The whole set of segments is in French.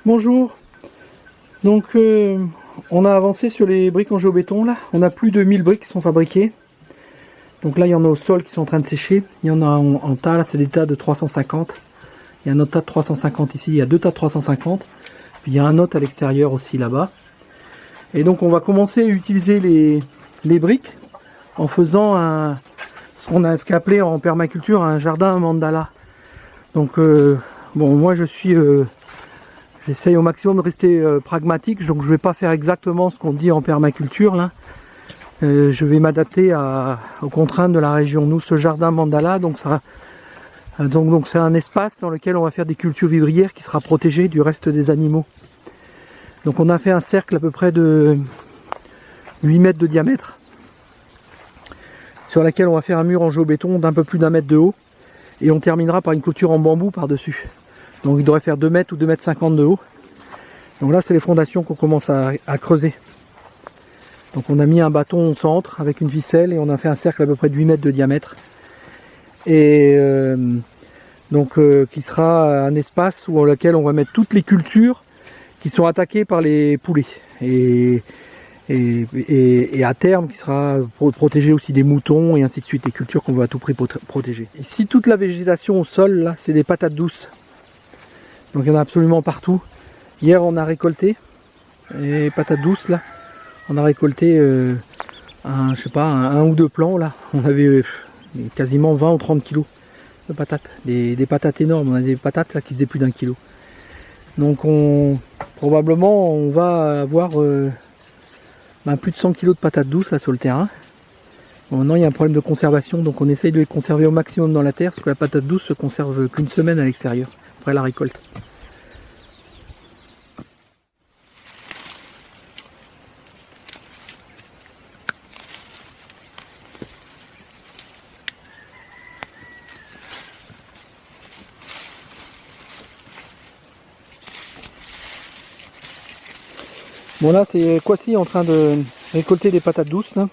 Bonjour. Donc on a avancé sur les briques en géobéton là. On a plus de 1000 briques qui sont fabriquées. Donc là il y en a au sol qui sont en train de sécher. Il y en a en tas, là c'est des tas de 350. Il y a un autre tas de 350 ici. Il y a deux tas de 350. Puis il y a un autre à l'extérieur aussi là-bas. Et donc on va commencer à utiliser les briques en faisant ce qu'a appelé en permaculture un jardin mandala. Donc bon, moi j'essaye au maximum de rester pragmatique, donc je vais pas faire exactement ce qu'on dit en permaculture là. Je vais m'adapter aux contraintes de la région. Nous, ce jardin mandala, donc c'est un espace dans lequel on va faire des cultures vivrières qui sera protégé du reste des animaux. Donc on a fait un cercle à peu près de 8 mètres de diamètre, sur laquelle on va faire un mur en géobéton d'un peu plus d'1 mètre de haut, et on terminera par une clôture en bambou par-dessus. Donc il devrait faire 2 mètres ou 2 mètres 50 de haut. Donc là c'est les fondations qu'on commence à creuser. Donc on a mis un bâton au centre avec une ficelle et on a fait un cercle à peu près de 8 mètres de diamètre. Et qui sera un espace dans lequel on va mettre toutes les cultures qui sont attaquées par les poulets. Et à terme qui sera protégé aussi des moutons et ainsi de suite, les cultures qu'on veut à tout prix protéger. Ici toute la végétation au sol là c'est des patates douces. Donc il y en a absolument partout. Hier on a récolté les patates douces là. On a récolté je sais pas, un ou deux plants là. On avait quasiment 20 ou 30 kilos de patates. Des patates énormes. On a des patates là qui faisaient plus d'1 kilo. Donc probablement on va avoir plus de 100 kilos de patates douces là sur le terrain. Bon, maintenant il y a un problème de conservation, donc on essaye de les conserver au maximum dans la terre, parce que la patate douce se conserve qu'une semaine à l'extérieur, après la récolte. Bon là c'est Kwasi en train de récolter des patates douces là.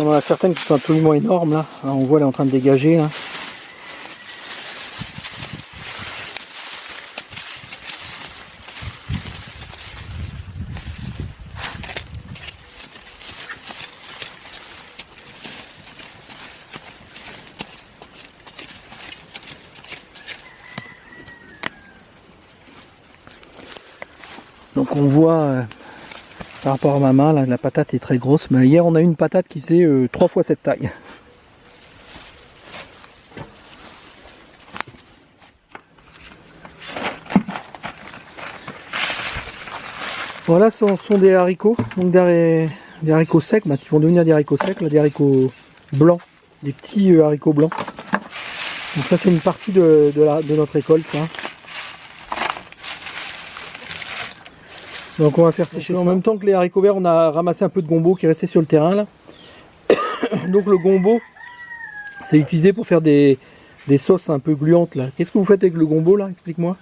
On en a certaines qui sont absolument énormes là. Alors, on voit elle est en train de dégager là. Donc on voit par rapport à ma main là, la patate est très grosse, mais hier on a eu une patate qui faisait 3 fois cette taille. Voilà, ce sont des haricots, donc des haricots secs, qui vont devenir des haricots secs, là, des haricots blancs, des petits haricots blancs. Donc ça c'est une partie de notre récolte. Hein. Donc on va faire sécher. En même temps que les haricots verts, on a ramassé un peu de gombo qui est resté sur le terrain là. Donc le gombo, c'est utilisé pour faire des sauces un peu gluantes là. Qu'est-ce que vous faites avec le gombo là? Explique-moi.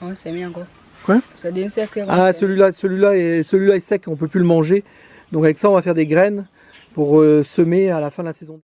On s'est mis encore. Quoi? Ça devient sec. Ah celui-là est sec, on peut plus le manger. Donc avec ça on va faire des graines pour semer à la fin de la saison.